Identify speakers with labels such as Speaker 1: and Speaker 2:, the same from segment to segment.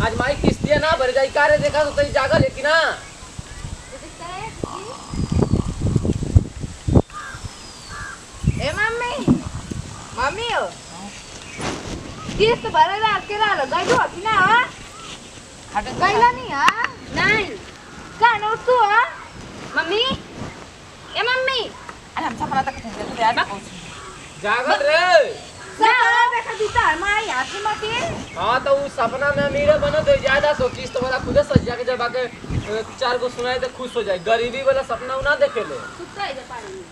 Speaker 1: आज माई किस्तियां ना भर जाई कारे देखा तो तई जागा लेकिन ना
Speaker 2: ए मम्मी मम्मी हो किस्त भरेला केला गइलो कि ना हो गइला नहीं हां नहीं का नो तू हां मम्मी ए मम्मी
Speaker 3: अरे हम सपना तक थे यार
Speaker 1: जागल रे
Speaker 2: सपना देखा दीता माई हाथ में के
Speaker 1: हां तो उस सपना में अमीर बनो तो ज्यादा सो किस्त वाला खुद सजा के जब आके चार को सुनाए तो खुश हो जाए गरीबी वाला सपना ना देखे ले
Speaker 2: सुता है पानी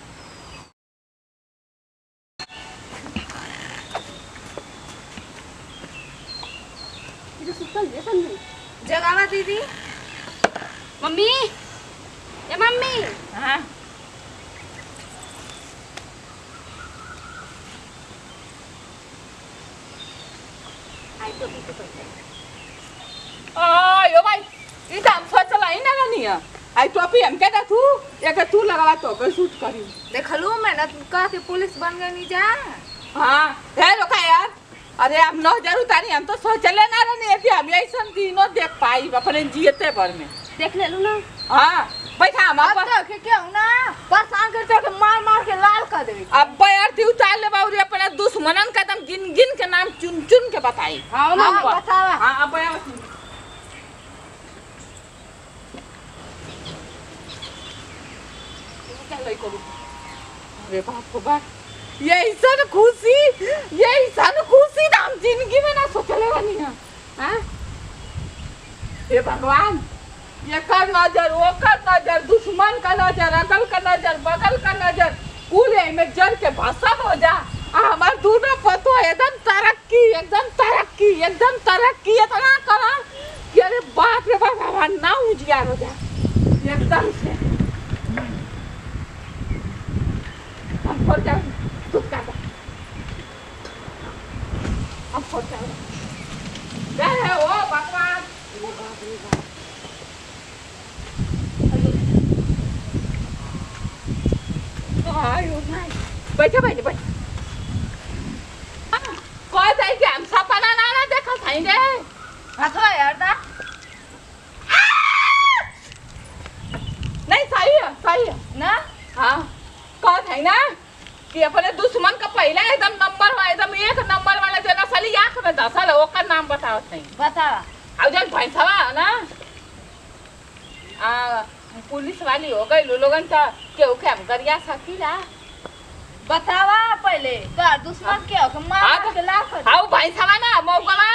Speaker 2: जगावा दीदी मम्मी ए मम्मी
Speaker 3: हां
Speaker 2: आई तो भी तो
Speaker 3: यो भाई ई दाम सोचला ही ना नहीं आई टोपी हम के तू एक तू लगावा तो के शूट करी
Speaker 2: देखलू मैं ना का के पुलिस बन गई नहीं जा
Speaker 3: हां है लोका यार अरे हम 9000 उतारी हम तो सोचले ना रहनी कि हम ऐसन दिनों देख पाई अपने जीते भर में
Speaker 2: देख ले लू ना
Speaker 3: हां बैठा हम
Speaker 2: अब तो के क्यों ना परेशान करते के मार मार के लाल कर देबे
Speaker 3: अब यार तू उतार ले बाउरी अपने दुश्मनन का एकदम गिन गिन के नाम चुन चुन के बताई
Speaker 2: हां ना बतावा
Speaker 3: हां अब आया क्या लई करू अरे बाप रे बाप यही सन खुशी हम जिंदगी में ना सोचले बनी है हां हे भगवान ये कर नजर वो कर नजर दुश्मन का नजर अगल का नजर बगल का नजर कुल में जल के भस्म हो जा हमार दोनों पतो एकदम तरक्की इतना करा कि अरे बाप रे बाप हमारा ना उजियार हो जा एकदम से हम पर जा तुका हम पर जा जय हो भगवान आयो भाई बैठो बैठ कोई जाए कि हम सपना ना देखा थाइले
Speaker 2: हथवा यार दा
Speaker 3: नहीं सही है
Speaker 2: ना
Speaker 3: हां कौन है ना कि अपने दुश्मन का पहला एकदम एक नंबर वाला जो नसली आंख में धसल ओकर नाम बताओ सही
Speaker 2: बतावा
Speaker 3: अब जब भैंसवा ना पुलिस वाली हो गई लोगन का केहू के हम गरिया सकीला
Speaker 2: बतावा पहले का दुश्मन के हो के मार के लाख
Speaker 3: हां भैंसवा ना मौगवा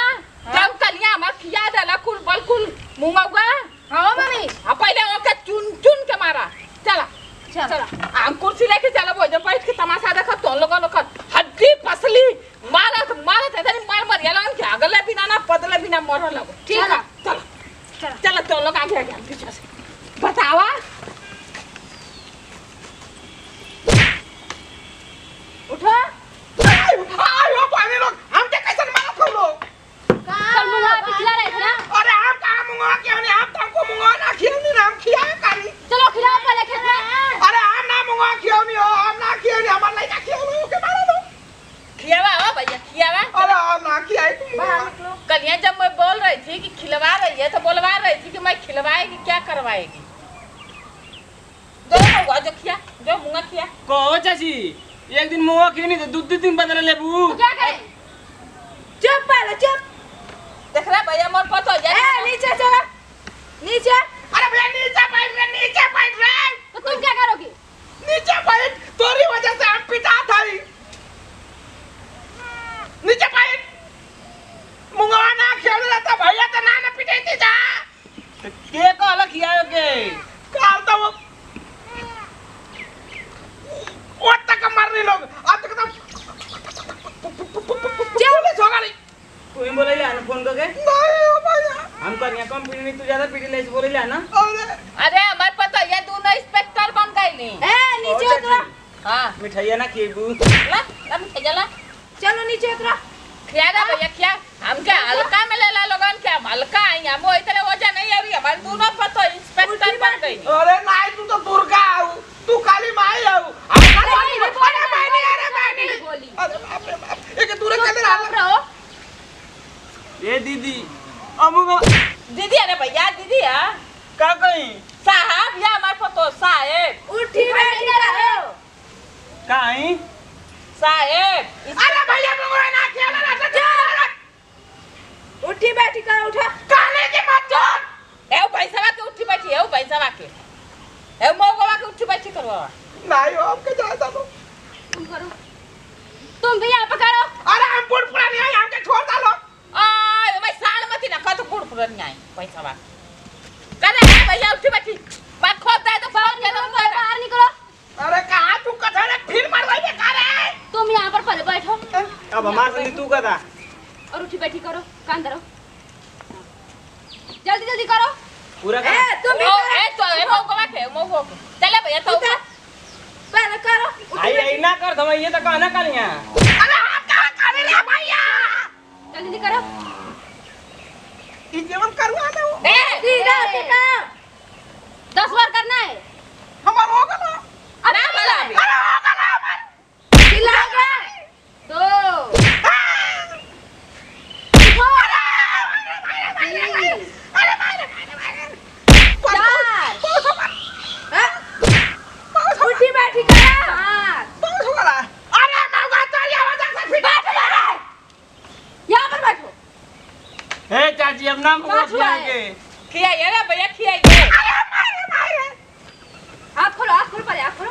Speaker 3: जब कलिया मत खिया देला कुल बलकुल मुंगवा
Speaker 2: हां मम्मी
Speaker 3: हां पहले ओके चुन चुन के मारा चला हम कुर्सी लेके चला वो जब बैठ के तमाशा देखा तो लोगन हड्डी पसली मारत इधर मार यालन के अगले बिना ना पतले बिना मर लगो
Speaker 2: ठीक है
Speaker 3: चल तो लोग आगे आगे पीछे से बतावा उठो आयो पानी लोग हम के कैसे मारत हो लोग
Speaker 2: कल मुंगा पिछला रहे ना
Speaker 3: अरे हम का मुंगा क्यों नहीं आप तुमको मुंगा ना खिलानी ना हम खिया करी
Speaker 2: चलो खिलाओ पहले खेत में
Speaker 3: अरे हम ना मुंगा क्यों नहीं हो हम ना क्यों नहीं हमार लइका क्यों नहीं के मारो दो खियावा हो भैया खियावा अरे हम ना खियाई
Speaker 2: बाहर निकलो
Speaker 3: कलिया जब मैं बोल रही थी कि खिलवा रही है तो बोलवा रही थी कि मैं खिलवाएगी क्या करवाएगी दो हुआ जो खिया जो मुंगा खिया
Speaker 1: कहो चाची एक दिन मुआ क्यों नहीं तो दो दिन बदल लेबू
Speaker 2: तो क्या करे चुप पहले चुप
Speaker 3: देख रहा भैया मोर पतो
Speaker 2: ए नीचे चलो नीचे
Speaker 3: अरे भैया नीचे बैठ रे
Speaker 2: तो तुम क्या करोगी
Speaker 3: नीचे बैठ तोरी वजह से हम पिटा थाई नीचे बैठ मुंगवा ना खेल रहा था भैया तो ना पिटाई थी जा
Speaker 1: के कहला खियायो के
Speaker 3: काल तो वो तक मर रही लोग अब तक तो पुलिस होगा नहीं
Speaker 1: तू ही बोले ले आना फोन करके
Speaker 3: नहीं हो भैया
Speaker 1: हम करिया कम पीड़ी नहीं तू ज्यादा पीड़ी ले बोले ले आना
Speaker 3: अरे हमारे पता ये दोनों इंस्पेक्टर बन गए नहीं
Speaker 2: ए नीचे उतरो
Speaker 3: हां
Speaker 1: मिठाइया ना खिएबू
Speaker 3: ला मिठाइया
Speaker 2: चलो नीचे उतरो
Speaker 3: खिया ना भैया खिया हम क्या हल्का में ले ला लोगन क्या हल्का आई हम वो इतने वजह नहीं अभी हमारे दोनों पता इंस्पेक्टर बन गई
Speaker 1: अरे नहीं तू तो दुर्गा आऊ तू काली माई आऊ
Speaker 3: बोली
Speaker 1: अरे बाप रे बाप एक दूर के अंदर आ
Speaker 2: रहो
Speaker 1: ए दीदी
Speaker 4: अमुक
Speaker 3: दीदी अरे भैया दीदी है
Speaker 4: का कहीं
Speaker 3: साहब या हमारे पतो साहेब
Speaker 2: उठी बैठी करो
Speaker 4: काई
Speaker 3: साहेब
Speaker 1: अरे भैया मुंगरा ना खेला ना
Speaker 2: उठी बैठी करो उठा
Speaker 1: काने की मत छोड़
Speaker 3: ए पैसा के उठी बैठी है पैसा के ए मोगवा के उठी बैठी करवा
Speaker 1: नहीं हो आपके जाता तो
Speaker 2: तुम करो तुम भी यहाँ पे करो
Speaker 1: अरे हम बुढ़ पुरानी है हमके छोड़ डालो
Speaker 3: आ मैं साल मत ना कत गुड़ पुरन नहीं पैसा बा करे है भैया उठी बैठी बात खोद दे तो फोन के दो
Speaker 2: बाहर निकलो
Speaker 1: अरे कहां तू कथा रे फिर मरवाई बेकार है
Speaker 2: तुम यहाँ पर पहले बैठो
Speaker 4: अब हमार से तू कदा
Speaker 2: और उठी बैठी करो कान धरो जल्दी जल्दी करो
Speaker 4: पूरा
Speaker 2: ए तुम भी करो।
Speaker 3: ए तो ए मोगवा के मोगवा के चले भैया तो
Speaker 2: उठा। पहले करो
Speaker 4: आई आई ना कर दम ये तो कहना करिया
Speaker 1: अरे आप कहां करे रे भैया
Speaker 2: जल्दी करो
Speaker 1: ई जीवन करवा दे
Speaker 3: ए
Speaker 2: सीधा सीधा 10 बार करना है
Speaker 1: हमार हो गलो
Speaker 3: ना बोला अभी
Speaker 1: अरे हो गलो हमार
Speaker 2: चिल्लाओगे 2 उठी बैठी करो यहाँ पर बैठो
Speaker 4: ए चाची अब नाम
Speaker 2: पाँच
Speaker 4: को
Speaker 2: हुआ है।
Speaker 4: के
Speaker 3: खिया ये ना भैया खिया ये
Speaker 2: हाथ खोलो हाथ खोलो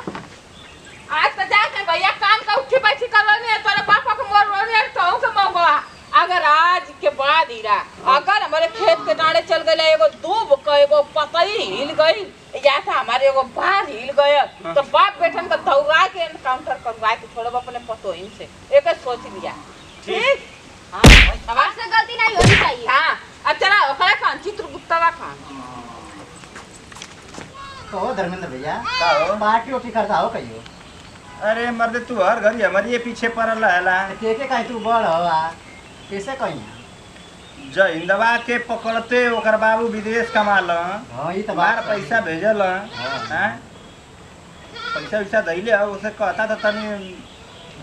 Speaker 3: आज तो जाके भैया कान का उठी बैठी करवानी है तोरे पापा को मोर रोनी है तो के मोगवा अगर आज के बाद हीरा अगर हमारे खेत के नाड़े चल गए एगो दूब का एगो पतई हिल गई या था हमारे एगो बार हिल गए तो बाप बेटन का दौड़ा के एनकाउंटर करवा के छोड़ब अपने पतोहिन से एक सोच लिया ठीक हाँ
Speaker 2: अब से गलती नहीं होनी चाहिए
Speaker 3: हाँ अब चला ओकरा खान चित्रगुप्ता खान
Speaker 5: तो धर्मेंद्र भैया
Speaker 4: का हो
Speaker 5: पार्टी ओटी करता हो कहियो
Speaker 4: अरे मर्दे तू हर घड़ी हमारी ये पीछे पड़ल रहला
Speaker 5: के कहीं तू बड़ हो कैसे कहीं
Speaker 4: जय हिंदवा के पकड़ते ओकर बाबू विदेश कमाल
Speaker 5: हाँ ये तो
Speaker 4: बाहर
Speaker 5: बात
Speaker 4: पैसा भेजल
Speaker 5: हाँ।
Speaker 4: हैं पैसा वैसा दैले है उसे कहता था तनी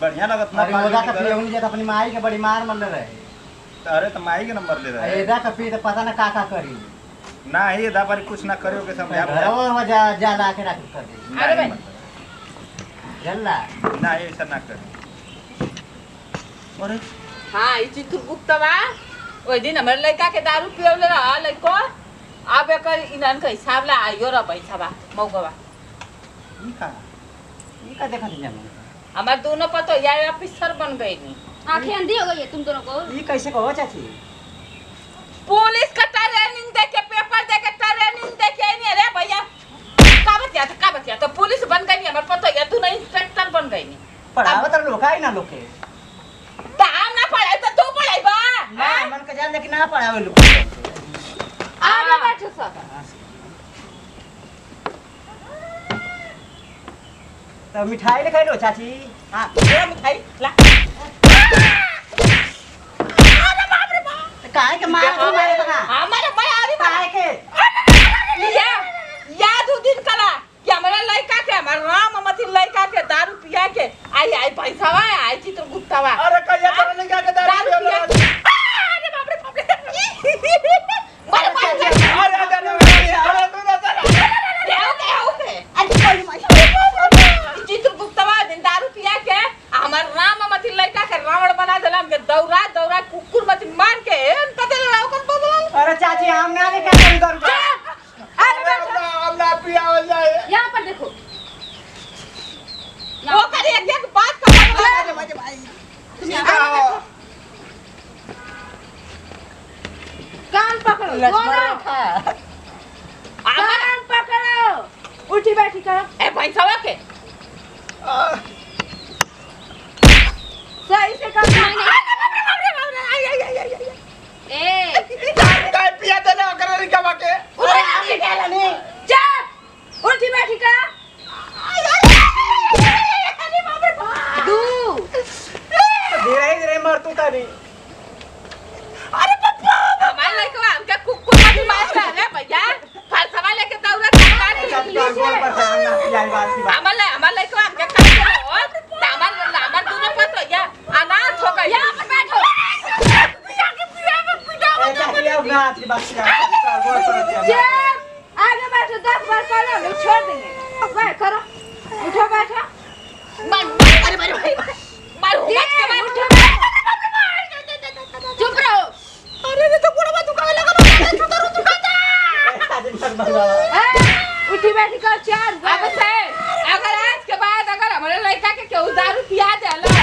Speaker 4: बढ़िया लगत ना
Speaker 5: अरे मोदा का पिए उन्हीं अपनी माई के बड़ी मार मन रहे
Speaker 4: अरे तो माई के नंबर ले रहे
Speaker 5: एदा का पिए तो पता ना का करी
Speaker 4: ना ही दा पर कुछ ना करियो के समझा
Speaker 5: घरों में जा ला के रख कर दे
Speaker 3: अरे भाई
Speaker 5: जल्ला
Speaker 4: ना ऐसा ना कर अरे
Speaker 3: हाँ ये चित्रगुप्तवा ओइ दिन हमारे लड़का के दारू पियोले रहा लड़को अब एकर इनन के हिसाब ला आइयो रे पैसा बा मौगवा
Speaker 5: ई का देखा दिन में
Speaker 3: हमार दोनों पतो या ऑफिसर बन गई नी
Speaker 2: आंखें अंधी हो गई है तुम दोनों को
Speaker 5: ई कैसे कहो चाची
Speaker 3: पुलिस का ट्रेनिंग दे के पेपर दे के ट्रेनिंग दे के नहीं रे भैया का बतिया तो पुलिस बन गई नी हमार पतो या तू नहीं इंस्पेक्टर बन गई नी
Speaker 5: पढ़ावत तो लोग आई ना लोग के
Speaker 3: तो हम ना पढ़ाई तो तू पढ़ाई बा
Speaker 5: ना मन के जान लेकिन ना पढ़ावे लोग
Speaker 2: आगे बैठो सब
Speaker 5: तो मिठाई ले खाई लो चाची
Speaker 3: हां ये मिठाई ला
Speaker 5: काहे के मार तू मारे बना
Speaker 3: हमारे मैं आ रही
Speaker 5: काहे के
Speaker 3: या याद उ दिन कला कि हमारा लड़का के हमारा राम मती लड़का के दारू पिया के आई आई पैसा वा आई चित्रगुप्तवा
Speaker 4: अरे कहिया तो लगा के दारू पियो
Speaker 3: अरे बाप रे मार मार
Speaker 4: अरे अरे तू ना
Speaker 3: ओके चित्रगुप्तवा दिन दारू पिया के हमार राम मती लड़का के रावण बना देला हमके दौड़ा दौड़ा कुकुर मती मार के पता ना ओकन बदल
Speaker 5: अरे चाची हम ना ले के करू
Speaker 4: हमला पियावल जाए
Speaker 2: यहाँ पर देखो
Speaker 3: वो करे एक बात कर
Speaker 2: तुम यहाँ पर देखो कान पकड़ो दोनों कान पकड़ो उठी बैठी करो
Speaker 3: ए पैसा के
Speaker 2: सही से करो ए
Speaker 4: काय पिया देले ओकर रिकवा के
Speaker 2: अरे आगे डाला नहीं चुप उठी बैठी करो दू
Speaker 5: धीरे धीरे मर तू तारी
Speaker 3: अरे पप्पा हमारे लड़का हमके कुकुर मती मार रे भैया फलसवा लेके दौड़ा
Speaker 5: सब का गोल पर ध्यान ना पियाई बात की बात
Speaker 3: हमारे लड़का हमके काम करो हमार दोनों पतो या अनाथ हो गया
Speaker 4: अब ना आज की बात गोड़ पर
Speaker 2: चुप आगे बैठो 10 बार करो नहीं छोड़ देंगे बैठ करो उठो बैठो
Speaker 3: मार अरे मार भाई मार
Speaker 2: उठो चुप रहो
Speaker 3: अरे ये तो पूरा दुकान लगा लो
Speaker 2: उठी बैठी कर 4
Speaker 3: अब से अगर आज के बाद अगर हमारे लड़का के केहू दारू पिया देला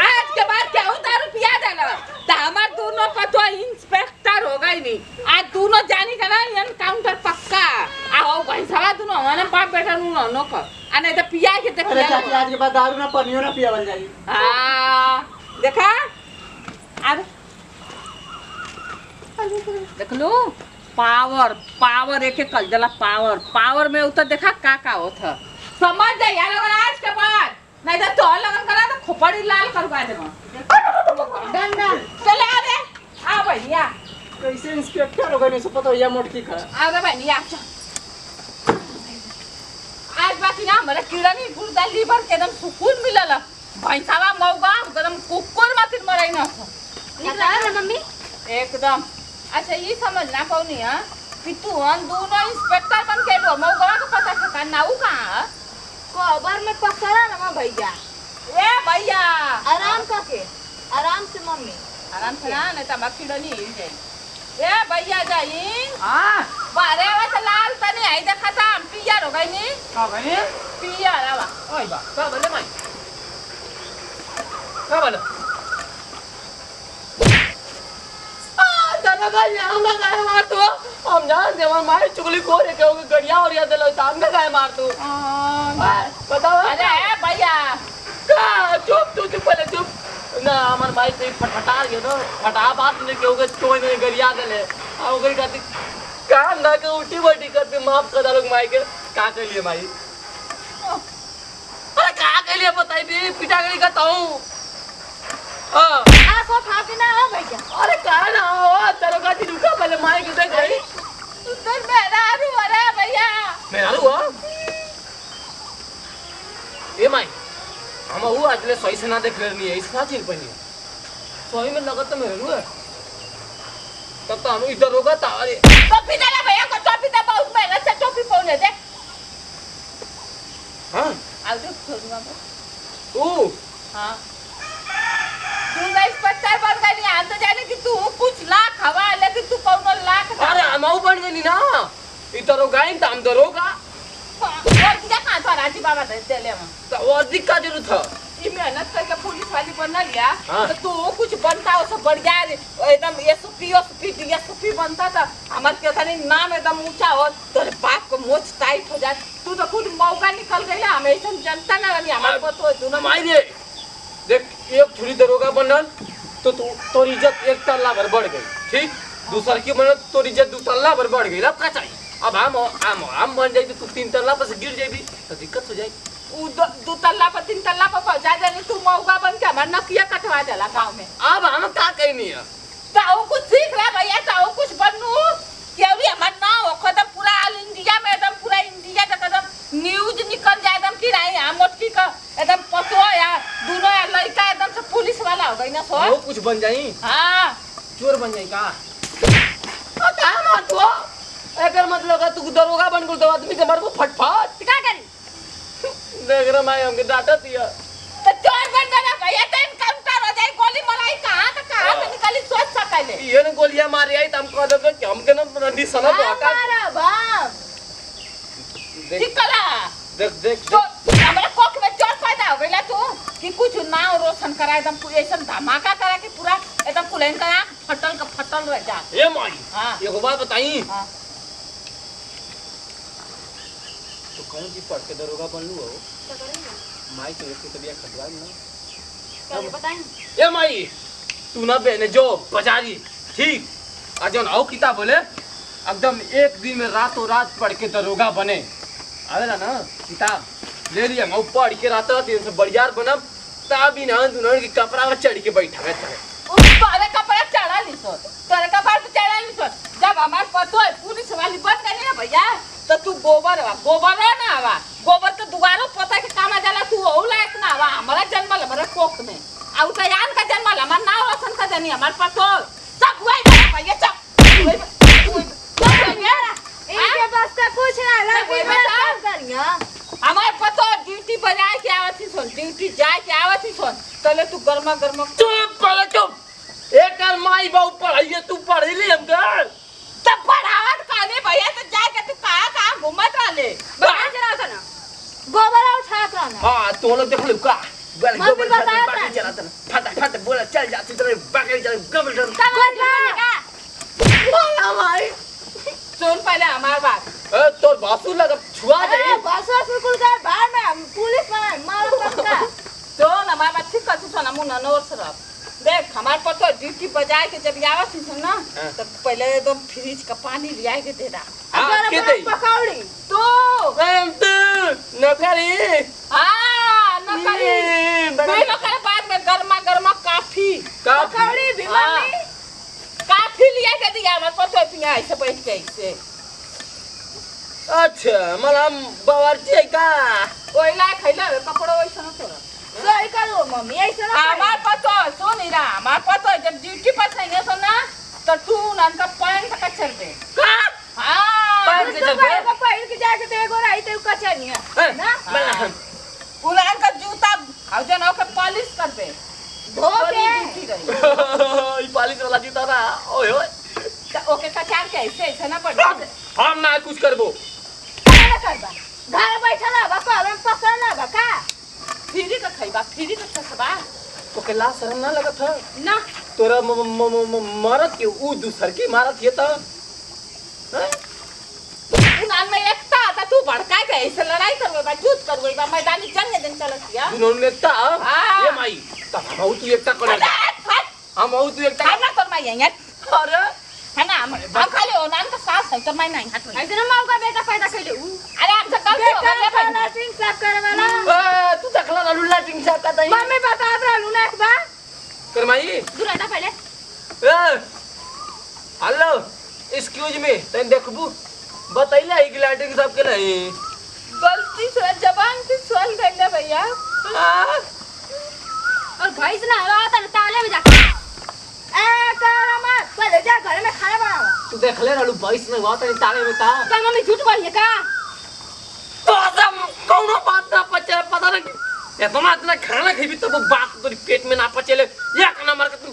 Speaker 3: आज के बाद केहू दारू पिया देला तो हमार दोनों का तो इंस्पेक्टर होगा ही नहीं आज दोनों जानी का ना एनकाउंटर पक्का आ हो भाई सारा दोनों हमारे बाप बेटा नो का आ नहीं तो पिया के देख
Speaker 5: अरे चाची आज के बाद दारू ना पनियो ना पियावल जाई
Speaker 3: हां देखा अरे देख लो पावर पावर एक कल जला पावर पावर में उतर देखा का होता समझ जा यार अगर आज के बाद नहीं तो तोड़ लगन करा तो खोपड़ी लाल करवा देबो डंडा चले आ रे आ भैया
Speaker 5: कैसे इंस्पेक्टर हो गए नहीं सब पता या मोटकी खा
Speaker 3: आ रे भैया आज बाकी ना हमारे कीड़ा नहीं गुर्दा लीवर के एकदम सुकून मिलल भैंसावा मौगा एकदम कुकुर मातिर मरई ना
Speaker 2: निकला रे मम्मी
Speaker 3: एकदम अच्छा ये समझना पौनी है कि तू हम दोनों इंस्पेक्टर बन के लो मौगा का पता ठिकाना नाऊ कहां
Speaker 2: कबर में पकड़ा ना भैया
Speaker 3: ए भैया
Speaker 2: आराम करके आराम से मम्मी
Speaker 3: आराम से ना नहीं तो हम कीड़ा नहीं हिल जाए ए भैया जाई
Speaker 1: हां
Speaker 3: बारे वा तो लाल तने आई देखा था हम पियर हो गई नी
Speaker 1: का बने
Speaker 3: पियर आवा
Speaker 1: ओए बा का बने माई का बने दरगा हम ना गाय मार तू हम जान दे हमार माई चुगली को रे के गड़िया और या दलो सामने गाय मार तू बताओ
Speaker 3: अरे ए भैया
Speaker 1: का चुप तू चुप पहले चुप ना हमार माई पे फटफटा गयो ना फटा बात ने के होगे कोई नहीं गरिया देले आ ओकरी खाती काम ना के उठी बैठी करते माफ कर दलो माई के का के लिए माई अरे का के लिए बताई भी पिटा गली का ताऊ
Speaker 2: आंखों फाकी ना हो भैया
Speaker 1: अरे का ना हो तेरे का ती रुका पहले माई के दे गई
Speaker 3: तू मेरा रू अरे भैया
Speaker 1: मैं आलू हो ए माई हम वो आजले सही से ना देख लेनी है इसका चीज पहनी सही में लगत तो मेरे रू है तब तो हम इधर होगा ता अरे
Speaker 3: टोपी दे ना भैया को टोपी दे बहुत मेहनत से टोपी पहने दे
Speaker 1: हां
Speaker 3: आ देख छोड़ूंगा मैं
Speaker 1: ओ
Speaker 3: हां तू ना इंस्पेक्टर बन गई आ तो जाने कि तू कुछ लाख हवा लेकिन तू कौन लाख
Speaker 1: अरे हम बन गई ना इधर होगा इन दाम दर होगा
Speaker 3: और क्या कहां तो राजी बाबा दे ले हम
Speaker 1: तो और दिक्कत जरूर था
Speaker 3: ये मेहनत करके पुलिस वाली बनना लिया
Speaker 1: हाँ।
Speaker 3: तो तू कुछ बनता हो सब बढ़िया एकदम एसपी डीएसपी बनता था हमारे क्या था नहीं नाम एकदम ऊंचा हो तेरे बाप को मोच टाइट हो जाए तू तो खुद मौका निकल गई हमें ऐसा जनता ना रही हमारे को तो तू ना
Speaker 1: माई दे देख एक छुरी दरोगा बनल तो तू तोर इज्जत एक तल्ला भर बढ़ गई ठीक दूसर की बनल तोर इज्जत दो तल्ला भर बढ़ गई अब का चाहिए अब हम बन जाई तो तू 3 तल्ला पर से गिर जाबी तो दिक्कत हो जाई
Speaker 3: दो तल्ला पर 3 तल्ला पर पहुंचा देने तू मौका बन के हमारे नकिया कटवा देला गांव में
Speaker 1: अब हम का कहनी है
Speaker 3: ताऊ कुछ सीख रहा भैया ताऊ कुछ बनू क्यों भी हमार ना हो खत्म पूरा ऑल इंडिया में एकदम पूरा इंडिया तक एकदम न्यूज निकल जाए एकदम कि राई हम मोटकी का एकदम पतो यार दोनों लड़का एकदम से पुलिस वाला हो गई ना सो
Speaker 1: वो कुछ बन जाई
Speaker 3: हां
Speaker 1: चोर बन जाई का का मार तू एकर मतलब का तू दरोगा बन गेल तो आदमी के मारबो फटफट
Speaker 3: का करी
Speaker 1: देख रे माई हमके डांटा दिया
Speaker 3: तो चोर बन जाना भैया तो इनकाउंटर हो जाए गोली मलाई कहां से निकली सोच सकले
Speaker 1: ये ने गोलियां मारी आई त हम कह दे कि हमके ना निशाना तो हटा
Speaker 2: हमारा बाप
Speaker 3: ठीक कला
Speaker 1: देख देख
Speaker 3: तो हमारे कोख में चोर पैदा हो गईला तू कि कुछ नाव रोशन करा एकदम ऐसा धमाका करा कि पूरा एकदम कुलेन का फटल का फटल रह जा
Speaker 1: ए माई
Speaker 3: हाँ।
Speaker 1: एगो बात बताई
Speaker 3: हाँ।
Speaker 1: तो कौन जी पढ़ के दरोगा बनलू हो माई के व्यक्ति तबिया खटवाई ना
Speaker 2: क्या बताएं
Speaker 1: ए माई तू ना बहने जो बाजारी ठीक आज जौन आओ किताब बोले एकदम एक दिन में रातों रात पढ़ के दरोगा बने आवेला ना किताब ले लिया मैं पढ़ के रातों रात से बढ़ियार बनब तभी ना दुनों की कपड़ा में चढ़ के बैठा है
Speaker 3: तोरे कपड़ा चढ़ा लिसो तोरे कपड़ा तो चढ़ा लिसो जब हमार पतो है पुलिस वाली बन गई ना भैया तो तू गोबर ना आवा गोबर तो दुबारा पता के काम जाला तू हो लायक ना आवा हमारा जन्मल हमारे कोख में आउ तो यान का तनी हमार पतो सब हुआ भैया सब
Speaker 2: इनके पास का कुछ ना लड़की काम करिया
Speaker 3: हमार पतो ड्यूटी पर जाए के आवत ही सुन ड्यूटी जाए के आवत ही सुन चले तू गरमा गरमा
Speaker 1: चुप पहले चुप एक माई बाऊ पढ़ाइए तू पढ़ी ली हमका
Speaker 3: तब पढ़ावत काले भैया तो जाके तू कहां घूमत रहले
Speaker 2: बाहर चला था ना गोबर उठात रहना
Speaker 1: हां तो लोग देख लो का बोल
Speaker 2: मम्मी
Speaker 1: गोबर
Speaker 2: बताया था।
Speaker 1: बाकी चलाता ना फटाफट बोला चल जाती तेरे बाकी चल गोबर
Speaker 2: समझ का
Speaker 1: बोला भाई
Speaker 3: सुन पहले हमार बात
Speaker 1: ए तो बासु लगा छुआ दे
Speaker 2: बस स्कूल का बाहर में पुलिस में मारो पक्का
Speaker 3: सुन हमार बात ठीक कर सुन मुन्ना नोर सर देख हमार पतो ड्यूटी बजाए के जब आवत ही सुन ना तो पहले एकदम फ्रिज का पानी लिया के दे रहा
Speaker 1: हां के दे
Speaker 2: पकौड़ी
Speaker 3: तो
Speaker 1: नौकरी
Speaker 3: हां नौकरी बेलो के बाद में गरमा गरमा काफी
Speaker 2: पकौड़ी भी मम्मी
Speaker 3: काफी लिया के दिया हमार पतो पिया ऐसे बैठ के ऐसे
Speaker 1: अच्छा मतलब बावर्ची है का
Speaker 3: ओइ ला खैला कपड़ा वैसा न तोरा
Speaker 2: सही करो मम्मी ऐसा ना
Speaker 3: हमार पतो सुन रा हमार पतो जब ड्यूटी पर सही सुन ना तो तू नन का पैंट का चल दे
Speaker 1: का
Speaker 3: हां
Speaker 1: पैंट से चल दे?
Speaker 2: को पहन के जाके ते एगो रही ते कचनिया ना
Speaker 3: उलान का जूता और जन ओके पॉलिश कर दे
Speaker 2: धो के
Speaker 3: ड्यूटी रही
Speaker 1: ई पालिश वाला जूता ना ओए ओए
Speaker 3: तो ओके कचार के ऐसे ना पड़
Speaker 1: हम ना कुछ करबो
Speaker 2: क्या करबा घर बैठल बा कहम पसंद ना बा का
Speaker 3: फ्री का खइबा फ्री का खसबा
Speaker 1: तो के ला शर्म ना लगत है
Speaker 3: ना
Speaker 1: तोरा मरत के ऊ दूसर की मारत ये तो हैं?
Speaker 3: उनान में एकता था तू भड़का के ऐसे लड़ाई करवे बा जूत करवे बा मैदानी जंग दिन चलत या
Speaker 1: दुनों में एकता
Speaker 3: हाँ।
Speaker 1: ये माई तब हम तू एकता कर हम तू एकता
Speaker 3: खाना तो मैं यहां
Speaker 1: अरे
Speaker 3: है ना हम खाली ओनान का सास है तो मैं नहीं हाथ में
Speaker 2: ऐसे ना मौका बेटा पैदा कैले ऊ
Speaker 3: अरे आप सब गलती हो गई
Speaker 2: बेटा
Speaker 3: है
Speaker 2: ना सिंह साफ करे वाला
Speaker 1: तू देखला ना लुल्ला टिंग सा का दई
Speaker 2: मम्मी बता रहलू ना एक बार
Speaker 1: कर माई
Speaker 2: दूर हटा पहले
Speaker 1: ए हेलो एक्सक्यूज मी तन देखबू बतैला ई ग्लाइडिंग सब के नहीं
Speaker 3: गलती से जबान से सोल गई भैया
Speaker 2: और भाई से ना रहा था ताले में जाके ए कर मत पहले जा घर में खाना बनावा
Speaker 1: तू देखले रहलू 22 में हुआ तनी ताले में था
Speaker 2: तो मम्मी झूठ बोली है का
Speaker 1: तो सब कोनो बात ना पचे पता नहीं इतना खाना खइबी तो वो बात तोरी पेट में ना पचेले एक नंबर के तू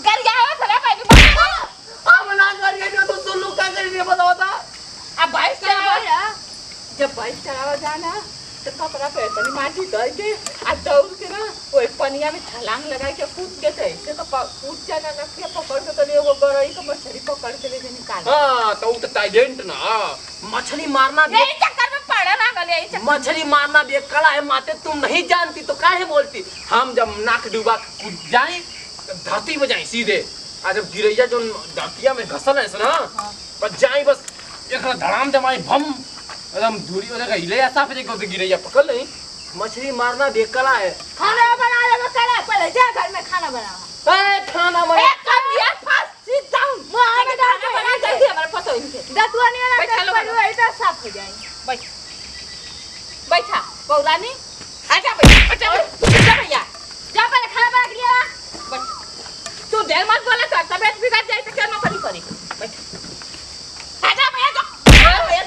Speaker 3: कर गया हो चला भाई
Speaker 1: अब ना करिए तो सुन लो का करिए बताओ ता
Speaker 3: अब भाई चलावा जब भाई चलावा जाना तो कपड़ा पे तनी माटी डाल के आ दौड़ के ना ओए पनिया में छलांग लगा के कूद के थे से तो कूद जाना ना के पकड़ के तनी वो गरई के मछली पकड़ के ले निकाल
Speaker 1: हां तो उ तो टाइडेंट ना मछली मारना भी
Speaker 3: यही चक्कर में पड़ा ना गले यही चक्कर
Speaker 1: मछली मारना भी एक कला है माते तुम नहीं जानती तो काहे बोलती हम जब नाक डुबा के कूद जाए धरती में जाए सीधे आ जब गिरैया जो धरतिया में घसल है ना बस जाए बस एक धड़ाम जमाई भम एकदम दूरी हो जाएगा हिले ऐसा पे को गिरैया पकड़ नहीं मछली मारना भी एक कला है
Speaker 2: खाना बना ले कला पहले जा घर में खाना बनावा
Speaker 1: ए खाना में
Speaker 3: एक कम यार फास्ट सिट डाउन
Speaker 2: मुंह में डाल के
Speaker 3: बना जल्दी हमारे पता इनके
Speaker 2: दतुआ नहीं
Speaker 3: बैठा
Speaker 2: वाला
Speaker 3: लो,
Speaker 2: पहले ऐसा साफ हो जाए
Speaker 3: बैठ बैठा बौरानी आजा बैठा भैया
Speaker 2: जा पहले खाना बना के लिया
Speaker 3: बैठ तू देर मत बोला तो तबीयत बिगड़ जाए तो क्या नौकरी करी बैठ आजा भैया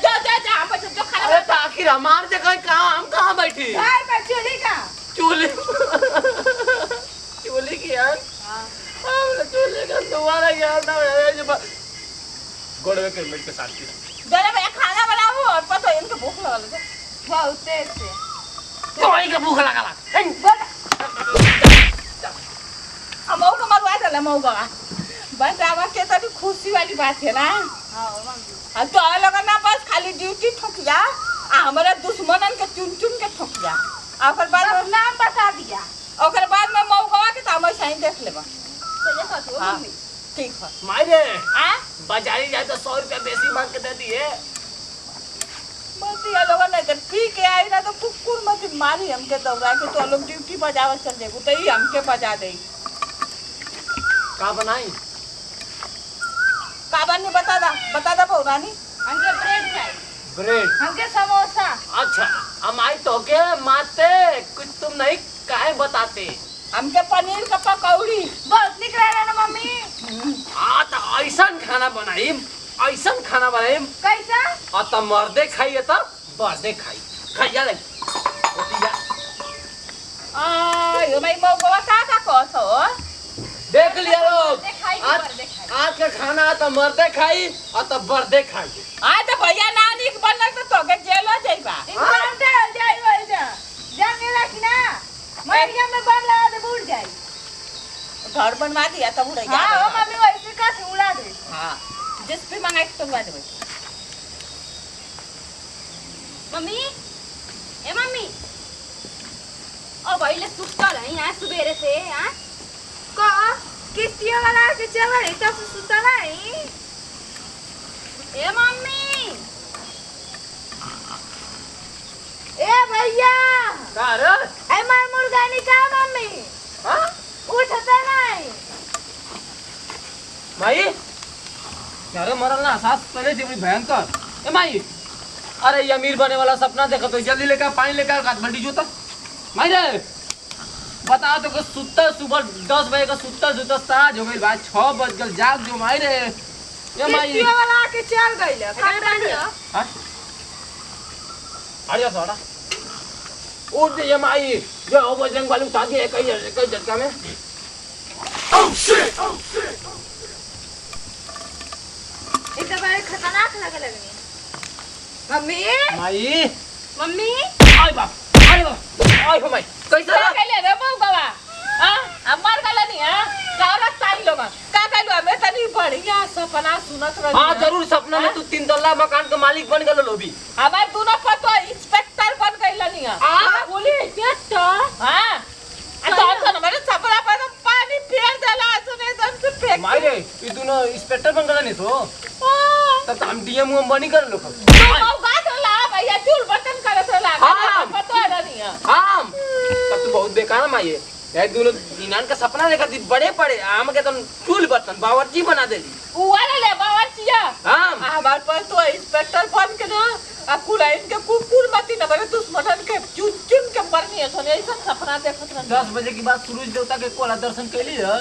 Speaker 3: जो जा हम बैठ जो खाना
Speaker 1: अरे तो आखिर हमार जगह कहाँ हम कहाँ बैठी
Speaker 2: घर में चूल्ही का
Speaker 1: चूल्हे चूल्हे की यार हम चूल्हे का दोबारा यार ना गोड़वे के मिल के साथ
Speaker 3: देरे भैया खाना बनाओ और पता इनको भूख लगल है
Speaker 2: बहुत तेज से
Speaker 1: तो आई का भूख लगा
Speaker 3: हम मऊ को मरवा दे मऊगा बस आवा के तो खुशी वाली बात है ना
Speaker 2: हां मम्मी
Speaker 3: अब तो अलग ना बस खाली ड्यूटी ठोकिया आ हमारे दुश्मनन के चुन चुन के ठोकिया ओकर बाद
Speaker 2: बस नाम बता दिया
Speaker 3: ओकर बाद में मऊगा के तो हम सही देख लेबा
Speaker 2: चले तो
Speaker 3: हां
Speaker 2: मम्मी
Speaker 3: ठीक है
Speaker 1: मारे
Speaker 3: आ
Speaker 1: बाजारी जाए तो 100 रुपया बेसी मांग के दे दिए
Speaker 3: बस ये लोग नहीं तो पी के आई ना तो कुकुर मत मारी हमके दौड़ा के तो लोग ड्यूटी बजावे चल जेबू तो ही हमके बजा दे
Speaker 1: का बनाई
Speaker 3: का बनी बता दा बौरानी
Speaker 2: हमके ब्रेड चाहिए
Speaker 1: ब्रेड
Speaker 2: हमके समोसा
Speaker 1: अच्छा हम आई तो के माते कुछ तुम नहीं काहे बताते
Speaker 3: हमके पनीर का पकौड़ी
Speaker 2: बहुत निक रहे ना मम्मी।
Speaker 1: आ त ऐसन खाना बनाइम, ऐसन खाना बनाइम
Speaker 2: कैसा?
Speaker 1: आ त मर्दे खाई त बर्दे खाई खैया ले ओतिया।
Speaker 3: यो मैं मौका का कहत हो।
Speaker 1: देख लिया लोग,
Speaker 2: देखाई
Speaker 1: आज
Speaker 2: बर्दे खाई।
Speaker 1: आज का खाना त मर्दे खाई आ त बर्दे खाई।
Speaker 3: आज तो भैया नानी के बनल तो तोके जेलो जाइबा।
Speaker 2: इनकम ते जाई वही जा। जाने रखी ना। मरिया में बम लगा दे बूढ़ जाई।
Speaker 3: घर बनवा दिया तब उड़ गया।
Speaker 2: हां ओ मम्मी वैसे का उड़ा दे।
Speaker 3: हां जिस पे मंगाई तो बनवा दे।
Speaker 2: मम्मी ए मम्मी ओ भाईले सुतल है यहाँ सुबेरे से हां का किस्तिया वाला के चल रही तब से सुतल है ए मम्मी ए भैया
Speaker 1: का रे?
Speaker 2: ए मार मुर्गा निकाल मम्मी
Speaker 1: हां
Speaker 2: उठता नहीं
Speaker 1: माई यार मरल ना सास पहले से बड़ी भयंकर। ए माई अरे ये अमीर बने वाला सपना देखो तो जल्दी लेकर पानी लेकर हाथ बल्टी जूता माई रे बता तो कि सुत्ता सुबह 10 बजे का सुत्ता सुत्ता साज हो गई भाई 6 बज गल जाग जो माई रे ये माई
Speaker 2: किस्तिया वाला के चल गइल का बानी
Speaker 1: हां अरे थोड़ा उठ ये माई जो हो बजरंग वाली उठा के कई झटका में। ओह शिट
Speaker 2: एक बार खतरनाक लगे लगनी मम्मी
Speaker 1: माई
Speaker 2: मम्मी
Speaker 1: आई बाप आई हो माई कैसा
Speaker 3: का कहले रे मौका हां अमर गला नहीं हां कावरत ताई लोग का कहलु हमें तनी बढ़िया सपना सुनत रही।
Speaker 1: हाँ जरूर सपना में तू 3 तल्ला मकान का मालिक बन गलो लोभी।
Speaker 3: हमार दोनों पतो इंस्पेक्टर बन गइल नहीं हां पुलिस इंस्पेक्टर हां तो हम हमारे सपना पर पानी फेर देला सुने एकदम से फेंक
Speaker 1: माई रे ये दोनों इंस्पेक्टर बन गला नहीं तो तब तो हम डीएम उम बनी कर लो
Speaker 3: तो मौका तो ला भैया चूल बटन करत ला
Speaker 1: हाँ।
Speaker 3: पतो है नहीं
Speaker 1: हाँ तब तो बहुत बेकार माई है ये दोनों इनान का सपना देखा थी बड़े पड़े आम के तुम चूल बर्तन बावर्ची बना दे दी
Speaker 3: उवाले ले बावर्चिया
Speaker 1: हाँ
Speaker 3: हमार पर तो इंस्पेक्टर बन के ना आ कुलाइन के कुकुर मती न बरे दुश्मनन के चुन चुन के मरनी है सोने ऐसा सपना देखत रह
Speaker 1: 10 बजे के बाद सूरज देवता के कोला दर्शन कैली है।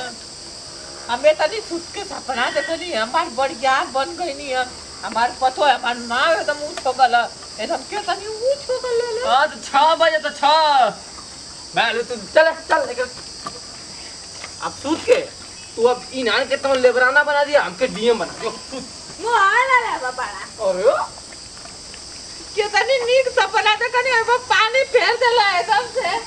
Speaker 3: हमें तनी छुट के सपना देखनी हमार बढ़िया बन गई नहीं है हमार पतो है हमार नाव एकदम ऊंच हो गल एकदम के तनी ऊंच हो गल ले
Speaker 1: आज 6 बजे तो 6 मैं तू चल चल लेकर अब सूत के तू अब इनान के तो लेबराना बना दिया हमके डीएम बना दियो
Speaker 2: मुहाल ला बाबा
Speaker 1: अरे
Speaker 3: के तनी नीक सपना देखनी है वो पानी फेर देला एकदम से